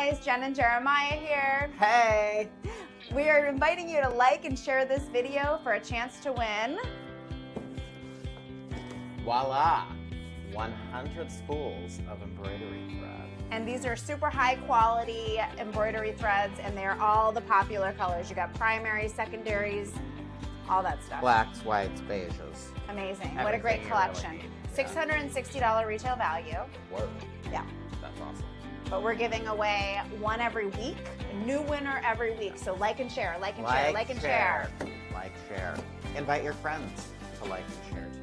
guys, Jen and Jeremiah here. Hey! We are inviting you to like and share this video for a chance to win. Voila! 100 spools of embroidery thread. And these are super high quality embroidery threads, and they're all the popular colors. You got primaries, secondaries, all that stuff. Blacks, whites, beiges. Amazing. Everything what a great you collection. really need. $660 retail value. Whoa. Yeah. That's awesome. But we're giving away one every week, a new winner every week. So like and share, like and share, like and share. Like, share. Invite your friends to like and share too.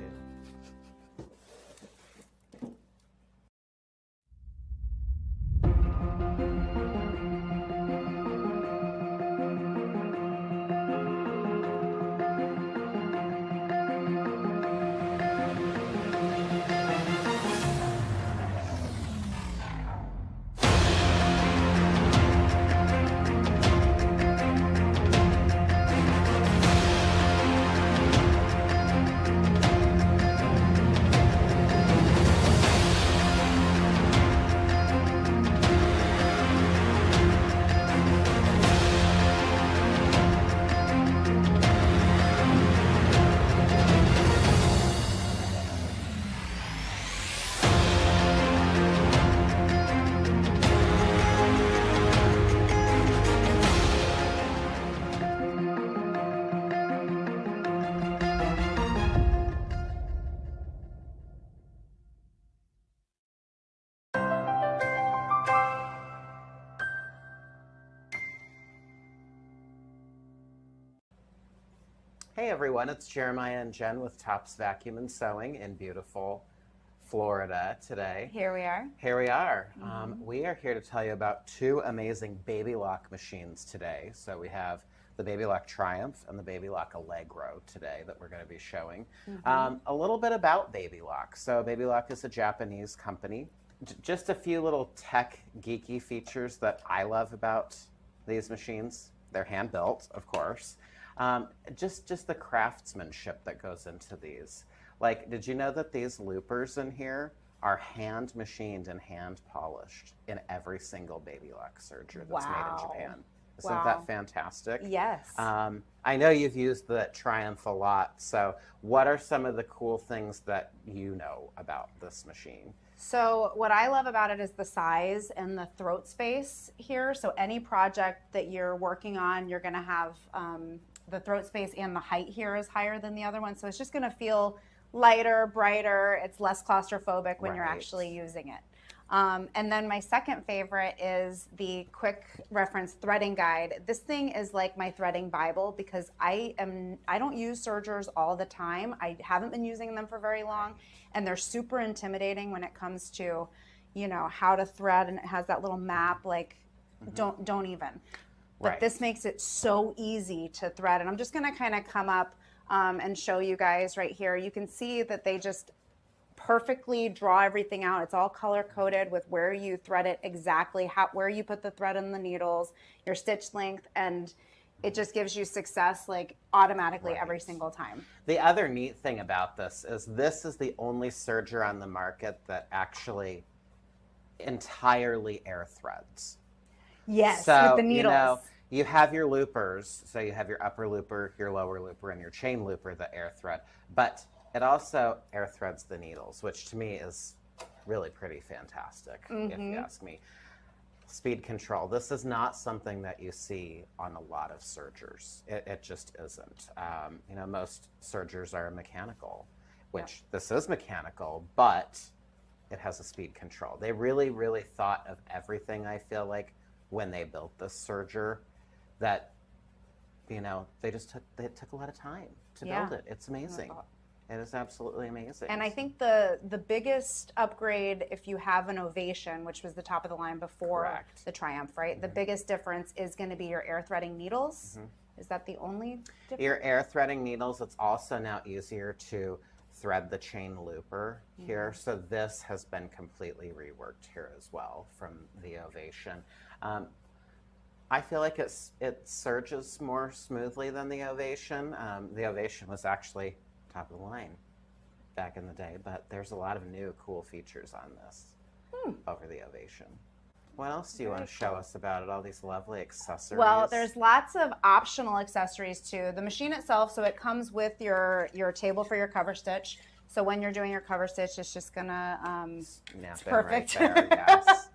Hey everyone, it's Jeremiah and Jen with Tops Vacuum and Sewing in beautiful Florida today. Here we are. Here we are. We are here to tell you about two amazing Baby Lock machines today. So we have the Baby Lock Triumph and the Baby Lock Allegro today that we're going to be showing. A little bit about Baby Lock. So Baby Lock is a Japanese company. Just a few little tech geeky features that I love about these machines. They're hand built, of course. Just the craftsmanship that goes into these. Like, did you know that these loopers in here are hand machined and hand polished in every single Baby Lock serger that's made in Japan? Isn't that fantastic? Yes. I know you've used the Triumph a lot, so what are some of the cool things that you know about this machine? So what I love about it is the size and the throat space here. So any project that you're working on, you're going to have the throat space, and the height here is higher than the other one. So it's just going to feel lighter, brighter. It's less claustrophobic when you're actually using it. And then my second favorite is the quick reference threading guide. This thing is like my threading Bible because I don't use sergers all the time. I haven't been using them for very long, and they're super intimidating when it comes to, you know, how to thread, and it has that little map, like don't even. But this makes it so easy to thread. And I'm just going to kind of come up and show you guys right here. You can see that they just perfectly draw everything out. It's all color coded with where you thread it exactly, where you put the thread in the needles, your stitch length, and it just gives you success like automatically every single time. The other neat thing about this is the only serger on the market that actually entirely air threads. Yes, so, with the needles. You know, you have your loopers, so you have your upper looper, your lower looper, and your chain looper that air thread. But it also air threads the needles, which to me is really pretty fantastic, if you ask me. Speed control. This is not something that you see on a lot of sergers. It just isn't. You know, most sergers are mechanical, which this is mechanical, but it has a speed control. They really, really thought of everything, I feel like, when they built this serger, that, you know, it took a lot of time to build it. It's amazing. It is absolutely amazing. And I think the biggest upgrade, if you have an Ovation, which was the top of the line before the Triumph, right? The biggest difference is going to be your air threading needles. Is that the only difference? Your air threading needles, it's also now easier to thread the chain looper here. So this has been completely reworked here as well from the Ovation. I feel like it surges more smoothly than the Ovation. The Ovation was actually top of the line back in the day, but there's a lot of new cool features on this over the Ovation. What else do you want to show us about it? All these lovely accessories. Well, there's lots of optional accessories too. The machine itself, so it comes with your table for your cover stitch. So when you're doing your cover stitch, it's just gonna Snap it's in perfect. Right there, yes.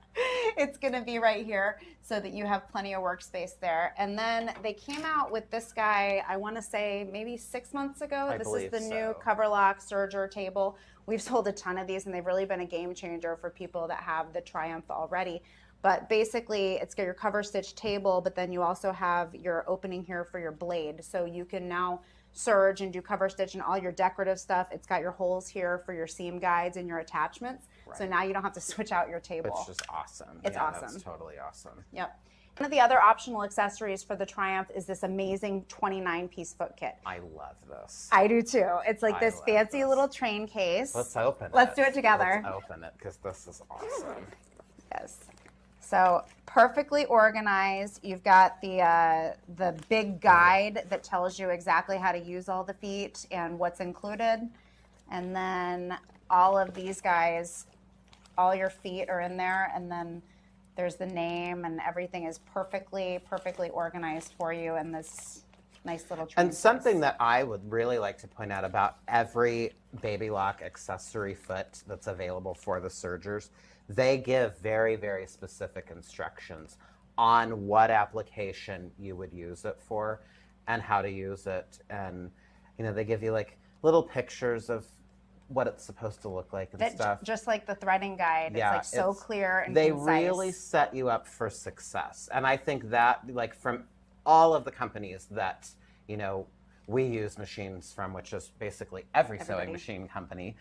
It's gonna be right here so that you have plenty of workspace there. And then they came out with this guy, I want to say maybe 6 months ago. This is the new cover lock serger table. We've sold a ton of these, and they've really been a game changer for people that have the Triumph already. But basically, it's got your cover stitch table, but then you also have your opening here for your blade. So you can now serge and do cover stitch and all your decorative stuff. It's got your holes here for your seam guides and your attachments. Right. So now you don't have to switch out your table. It's just awesome. It's awesome. That's totally awesome. Yep. One of the other optional accessories for the Triumph is this amazing 29-piece foot kit. I love this. I do too. It's like this fancy little train case. Let's open it. Let's do it together. Let's open it because this is awesome. Yes. So perfectly organized. You've got the big guide that tells you exactly how to use all the feet and what's included. And then all of these guys, all your feet are in there. And then there's the name, and everything is perfectly organized for you in this nice little train And something that I would really like to point out about every Baby Lock accessory foot that's available for the Sergers, they give very, very specific instructions on what application you would use it for and how to use it. And, you know, they give you like little pictures of what it's supposed to look like and stuff. Just like the threading guide. Yeah, it's like so clear and they concise. really set you up for success. And I think that, like, from all of the companies that, you know, we use machines from, which is basically every sewing machine company,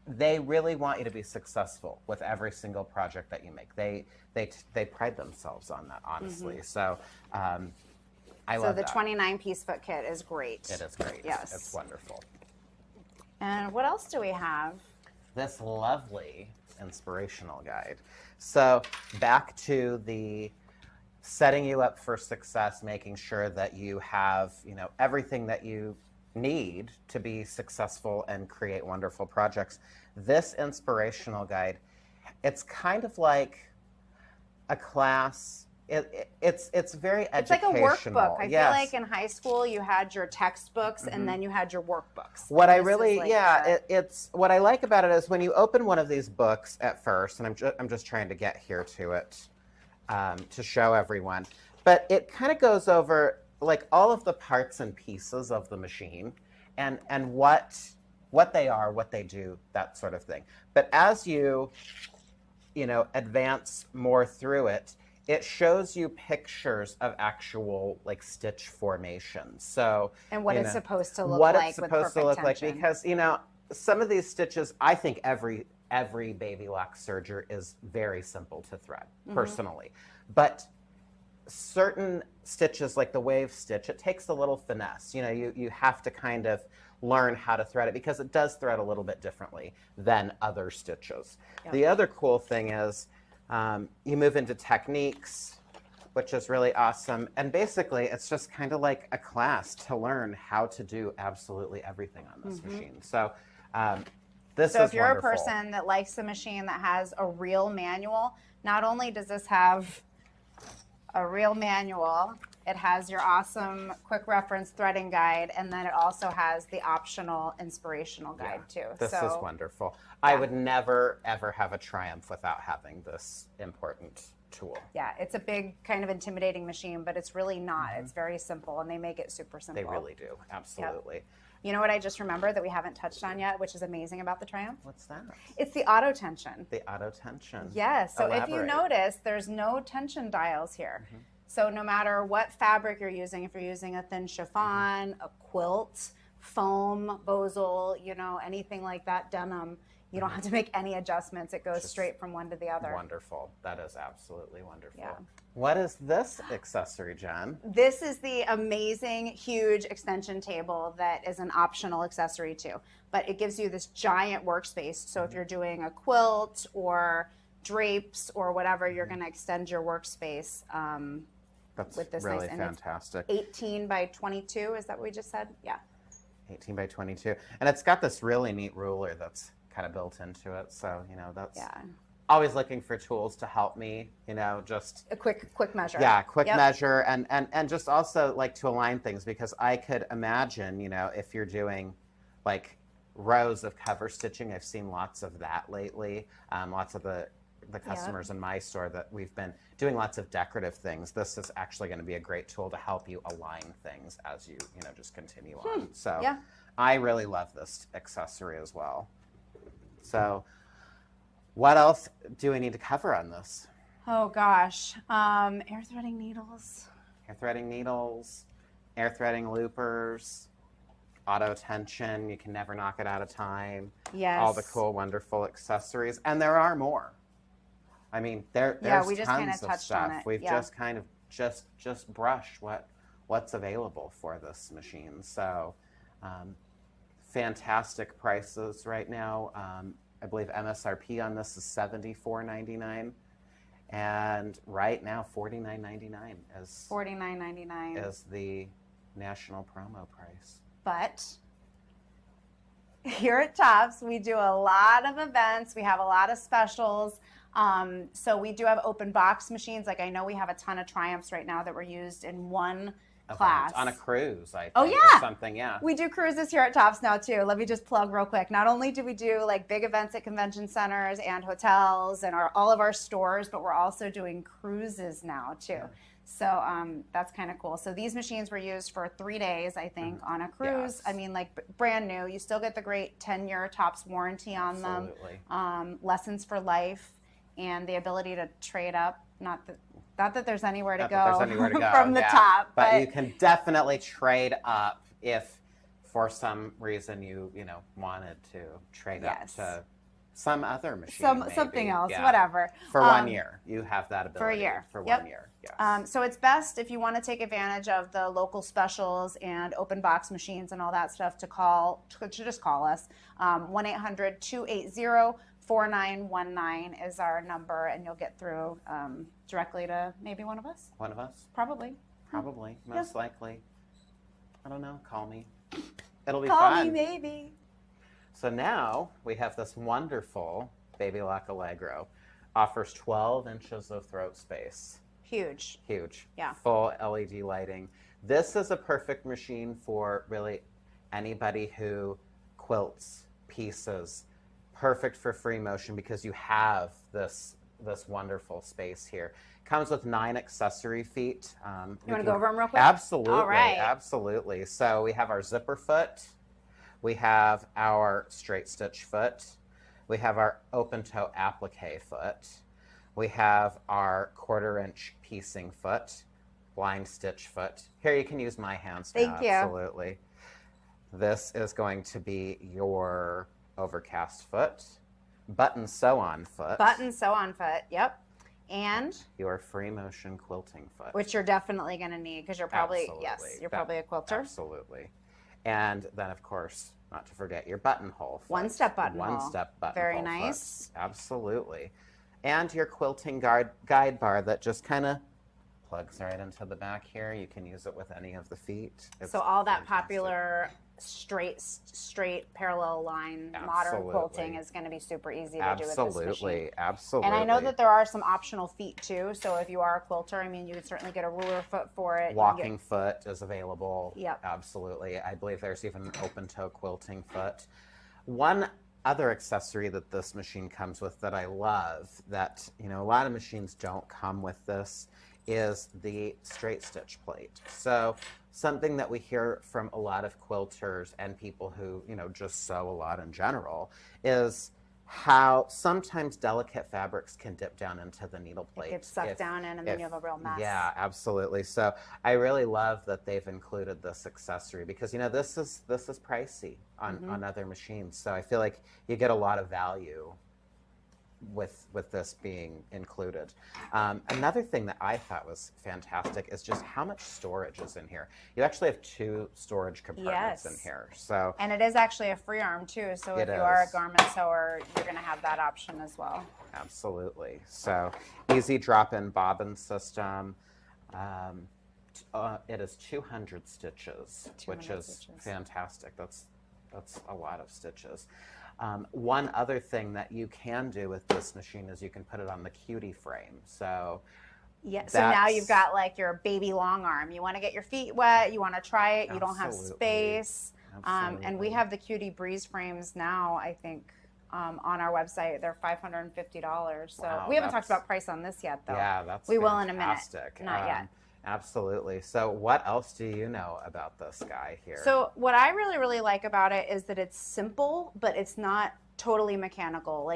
they really want you to be successful with every single project that you make. They pride themselves on that, honestly. So I love that. So the 29-piece foot kit is great. It is great. Yes. It's wonderful. And what else do we have? This lovely inspirational guide. So back to the setting you up for success, making sure that you have, you know, everything that you need to be successful and create wonderful projects. This inspirational guide, it's kind of like a class. It's very educational. It's like a workbook. I Yes. feel like in high school you had your textbooks and then you had your workbooks. What I really, it's what I like about it is when you open one of these books at first, and I'm just trying to get here to it to show everyone, but it kind of goes over like all of the parts and pieces of the machine and what they are, what they do, that sort of thing. But as you know, advance more through it, it shows you pictures of actual like stitch formations. So and what it's supposed to look what like it's supposed to look like, because you know some of these stitches, I think every Baby Lock serger is very simple to thread personally, but certain stitches like the wave stitch, it takes a little finesse. You know, you have to kind of learn how to thread it because it does thread a little bit differently than other stitches. Yep. The other cool thing is you move into techniques, which is really awesome. And basically, it's just kind of like a class to learn how to do absolutely everything on this machine. So this is So if you're wonderful. a person that likes a machine that has a real manual, not only does this have a real manual, it has your awesome quick reference threading guide, and then it also has the optional inspirational guide too. This is wonderful. I would never, ever have a Triumph without having this important tool. Yeah, it's a big kind of intimidating machine, but it's really not. It's very simple, and they make it super simple. They really do, absolutely. Yep. You know what I just remembered that we haven't touched on yet, which is amazing about the Triumph? What's that? It's the auto tension. The auto tension. Yes, so if you Elaborate. notice, there's no tension dials here. So no matter what fabric you're using, if you're using a thin chiffon, a quilt, foam, bozal, you know, anything like that, denim, you don't have to make any adjustments. It goes straight from one to the other. Wonderful. That is absolutely wonderful. Yeah. What is this accessory, Jen? This is the amazing, huge extension table that is an optional accessory too. But it gives you this giant workspace. So if you're doing a quilt or drapes or whatever, you're going to extend your workspace. That's with this really nice, fantastic. 18 by 22, is that what we just said? Yeah. 18 by 22. And it's got this really neat ruler that's kind of built into it. So, you know, that's always looking for tools to help me, just A quick measure. yeah, quick Yep. measure and just also like to align things because I could imagine, if you're doing like rows of cover stitching, I've seen lots of that lately. Lots of the customers in my store that we've been doing lots of decorative things. This is actually going to be a great tool to help you align things as you, just continue on. So Yeah. I really love this accessory as well. So what else do we need to cover on this? Oh gosh, air threading needles. Air threading needles, air threading loopers, auto tension. You can never knock it out of time. Yes. All the cool, wonderful accessories, and there are more. I mean, there's we just kinda tons of touched on stuff. it, We've yeah. just kind of just brushed what's available for this machine. So, fantastic prices right now. I believe MSRP on this is $74.99, and right now $49.99 is $49.99. is the national promo price. But here at Tops, we do a lot of events. We have a lot of specials. So we do have open box machines. Like I know we have a ton of Triumphs right now that were used in one class. On a cruise, I think. Oh, Or yeah. something, yeah. We do cruises here at Tops now too. Let me just plug real quick. Not only do we do like big events at convention centers and hotels and all of our stores, but we're also doing cruises now too. So that's kind of cool. So these machines were used for 3 days, I think, on a cruise. Yes. I mean, like brand new. You still get the great 10-year Tops warranty on Absolutely. them. Lessons for life and the ability to trade up. Not that there's anywhere to Not go, that there's anywhere to go, from the yeah. top. But you can definitely trade up if for some reason you wanted to trade up Yes. to some other machine. Something maybe. else, Yeah. for For 1 year. You have that ability. For a year. For Yep. 1 year. Yes. So it's best if you want to take advantage of the local specials and open box machines and all that stuff to just call us. 1-800-280-4919 is our number, and you'll get through directly to maybe one of us. One of us? Probably. Probably. Most likely. I don't know. Call me. It'll be Call fun. me maybe. So now we have this wonderful Baby Lock Allegro. Offers 12 inches of throat space. Huge. Huge. Yeah. Full LED lighting. This is a perfect machine for really anybody who quilts pieces. Perfect for free motion because you have this wonderful space here. Comes with 9 accessory feet. You want to go over them real quick? Absolutely. All right. Absolutely. So we have our zipper foot. We have our straight stitch foot. We have our open toe applique foot. We have our 1/4 inch piecing foot, blind stitch foot. Here you can use my hands now. Thank you. Absolutely. This is going to be your overcast foot, button sew-on foot. Button sew-on foot. Yep. And your free motion quilting foot. which you're definitely going to need because you're probably Absolutely. probably a quilter. Absolutely. And then, of course, not to forget your buttonhole foot. One-step buttonhole. One-step buttonhole. Very foot. nice. Absolutely. And your quilting guide bar that just kind of plugs right into the back here. You can use it with any of the feet. It's So all that fantastic. popular straight parallel line modern Absolutely. quilting is going to be super easy to do with this machine. Absolutely. Absolutely. And I know that there are some optional feet too. So if you are a quilter, I mean, you can certainly get a ruler foot for it. You can Walking foot is available. Yep. Absolutely. I believe there's even an open toe quilting foot. One other accessory that this machine comes with that I love that, a lot of machines don't come with this is the straight stitch plate. So something that we hear from a lot of quilters and people who, just sew a lot in general is how sometimes delicate fabrics can dip down into the needle plate. It gets sucked down in and then you have a real mess. Yeah, absolutely. So I really love that they've included this accessory because this is pricey on other machines. So I feel like you get a lot of value with this being included. Another thing that I thought was fantastic is just how much storage is in here. You actually have 2 storage compartments in Yes. here. So And it is actually a free arm too. So if It you are a is. garment sewer, you're going to have that option as well. absolutely. So easy drop-in bobbin system. It is 200 stitches, which 200 is stitches. fantastic. That's That's a lot of stitches. One other thing that you can do with this machine is you can put it on the cutie frame. So yeah, so now you've got like your baby long arm. You want to get your feet wet, you want to try it, you don't have Absolutely. space. And we Absolutely. have the Cutie Breeze frames now, I think, on our website. They're $550. So Wow, we haven't talked that's- about price on this yet, though. Yeah, that's We will in a minute. fantastic. Not yet. Absolutely. So what else do you know about this guy here? So what I really, really like about it is that it's simple, but it's not totally mechanical.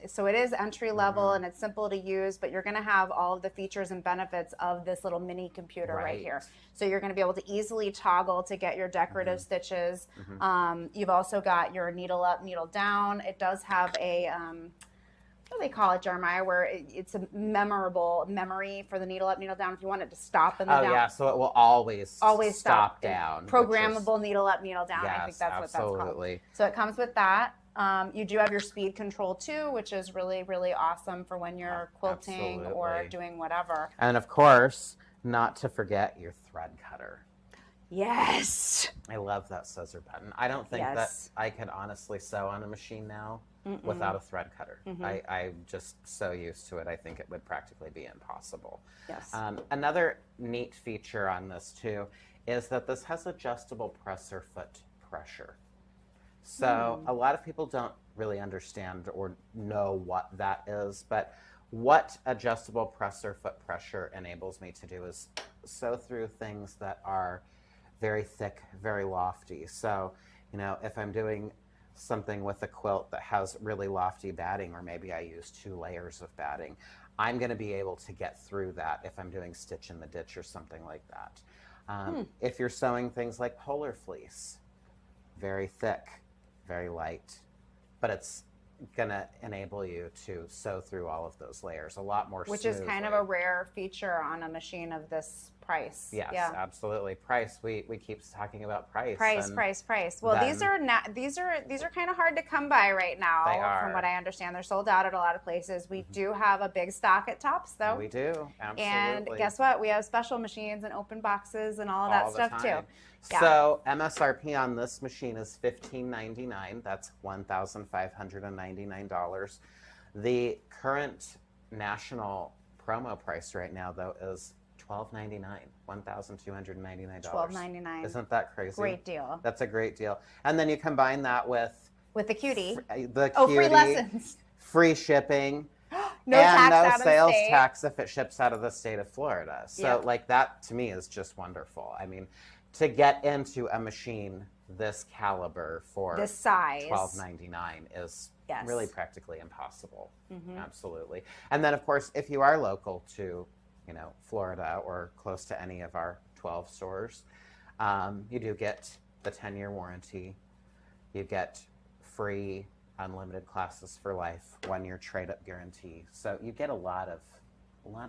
So it is entry level and it's simple to use, but you're going to have all of the features and benefits of this little mini computer right here. So you're going to be able to easily toggle to get your decorative stitches. You've also got your needle up, needle down. It does have a what do they call it, Jeremiah, where it's a memorable memory for the needle up, needle down. If you want it to stop in the down. Oh yeah, so it will always stop down. Programmable needle up, needle down. Yes, I think that's what that's called. absolutely. So it comes with that. You do have your speed control too, which is really, really awesome for when you're quilting or Absolutely. doing whatever. And of course, not to forget your thread cutter. Yes. I love that scissor button. I don't think that Yes. I could honestly sew on a machine now without a thread cutter. I'm just so used to it. I think it would practically be impossible. Yes. Another neat feature on this too is that this has adjustable presser foot pressure. So a lot of people don't really understand or know what that is, but what adjustable presser foot pressure enables me to do is sew through things that are very thick, very lofty. So, you know, if I'm doing something with a quilt that has really lofty batting, or maybe I use 2 layers of batting, I'm going to be able to get through that if I'm doing stitch in the ditch or something like that. If you're sewing things like polar fleece, very thick, very light, but it's going to enable you to sew through all of those layers a lot more Which smoothly. is kind of a rare feature on a machine of this price. Yes, Yeah. absolutely. Price. We keep talking about price. Price, and price. Well, these are kind of hard to come by right now. They are. From what I understand, they're sold out at a lot of places. We do have a big stock at Tops, though. We do, absolutely. And guess what? We have special machines and open boxes and all of that All the stuff too. time. Yeah. So MSRP on this machine is $15.99. That's $1,599. The current national promo price right now, though, is $12.99, $1,299. $12.99. Isn't that crazy? Great deal. That's a great deal. And then you combine that with With the cutie. the Oh, free cutie, lessons. free shipping, No and tax no out of sales state. tax if it ships out of the state of Florida. So Yep. like that to me is just wonderful. I mean, to get into a machine this caliber for This size. $12.99 is Yes. really practically impossible. Absolutely. And then of course, if you are local to, you know, Florida or close to any of our 12 stores, you do get the 10-year warranty. You get free unlimited classes for life, 1-year trade-up guarantee. So you get a lot of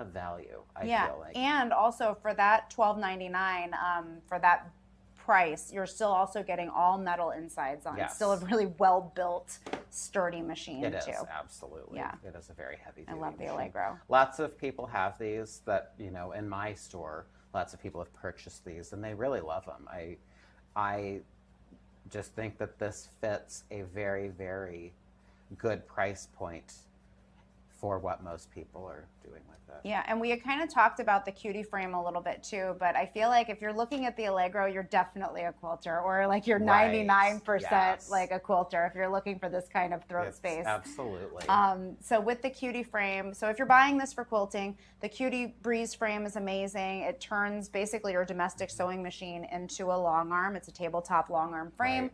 value, I feel like. And also for that $12.99, for that price, you're still also getting all metal insides on. Yes. It's still a really well built, sturdy machine It is, too. absolutely. Yeah. It is a very heavy I duty love the machine. Allegro. Lots of people have these that, you know, in my store, lots of people have purchased these and they really love them. I just think that this fits a very, very good price point for what most people are doing with it. Yeah, and we had kind of talked about the cutie frame a little bit too, but I feel like if you're looking at the Allegro, you're definitely a quilter, or like you're Right, 99% yes. like a quilter if you're looking for this kind of throat It's space. Absolutely. So with the cutie frame, so if you're buying this for quilting, the Cutie Breeze frame is amazing. It turns basically your domestic sewing machine into a long arm. It's a tabletop long arm frame.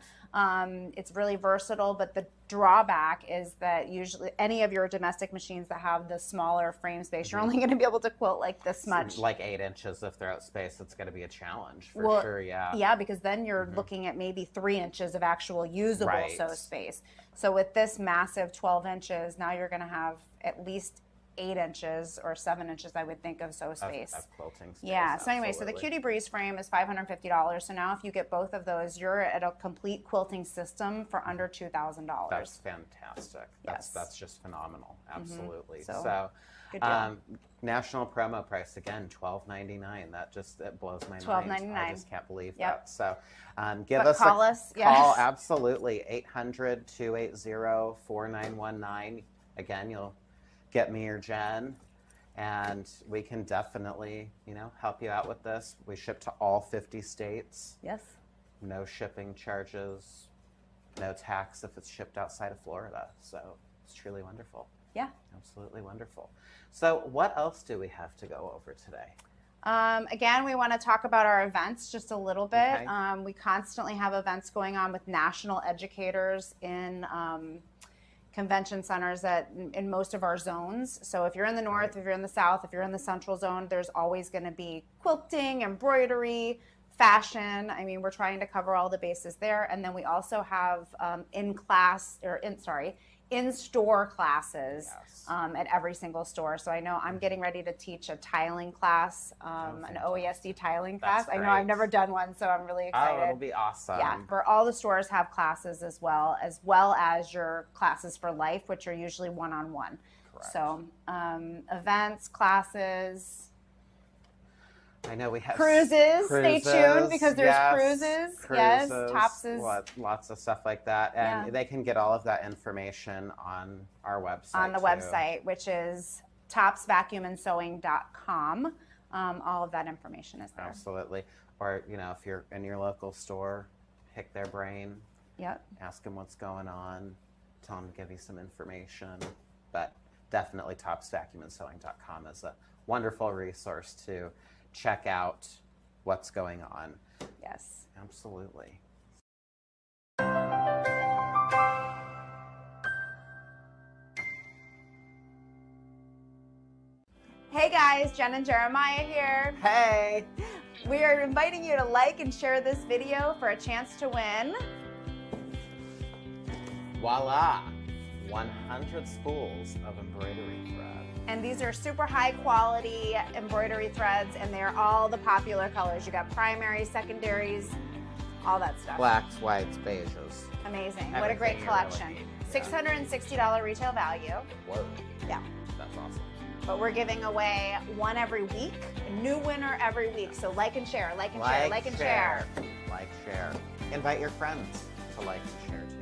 It's really versatile, but the drawback is that usually any of your domestic machines that have the smaller frame space, you're only going to be able to quilt like this much. Like 8 inches of throat space, it's going to be a challenge for Well, sure. Yeah. Yeah, because then you're looking at maybe 3 inches of actual usable Right. sew space. So with this massive 12 inches, now you're going to have at least 8 inches or 7 inches, I would think, of sew space. Of quilting space. Yeah. So anyway, so the absolutely. Cutie Breeze frame is $550. So now if you get both of those, you're at a complete quilting system for under $2,000. That's fantastic. Yes. That's just phenomenal. Absolutely. So, So, good deal. national promo price again, $12.99. That blows my mind. $12.99. I just can't believe Yep. that. So, give But us call a us, call. yes. Absolutely, 800-280-4919. Again, you'll get me or Jen, and we can definitely, help you out with this. We ship to all 50 states. Yes. No shipping charges, no tax if it's shipped outside of Florida. So it's truly wonderful. Yeah. Absolutely wonderful. So what else do we have to go over today? Again, we want to talk about our events just a little bit. Okay. We constantly have events going on with national educators in convention centers in most of our zones. So if you're in the north, Right. if you're in the south, if you're in the central zone, there's always going to be quilting, embroidery, fashion. I mean, we're trying to cover all the bases there. And then we also have in-store classes Yes. at every single store. So I know I'm getting ready to teach a tiling class, an fantastic. OESD tiling That's class. I know great. I've never done one, so I'm really excited. Oh, it'll be awesome. Yeah, for all the stores have classes as well as your classes for life, which are usually one-on-one. Correct. So events, classes, I know we have cruises. Stay tuned because there's yes, cruises. Yes, Tops is lots of stuff like that, and Yeah. they can get all of that information on our website. on the too. website, which is topsvacuumandsewing.com. All of that information is there. Absolutely. Or if you're in your local store, pick their brain. Yep. Ask them what's going on, tell them to give you some information. But definitely topsvacuumandsewing.com is a wonderful resource to check out what's going on. Yes. Absolutely. Hey guys, Jen and Jeremiah here. Hey! We are inviting you to like and share this video for a chance to win. Voila! 100 spools of embroidery thread. And these are super high quality embroidery threads, and they're all the popular colors. You got primaries, secondaries, all that stuff. Blacks, whites, beiges. Amazing. What a great Everything you collection. really need. Yeah. $660 retail value. Whoa. Yeah. That's awesome. But we're giving away one every week, a new winner every week. So like and share, like and share, like and share. Like, share. Invite your friends to like and share too.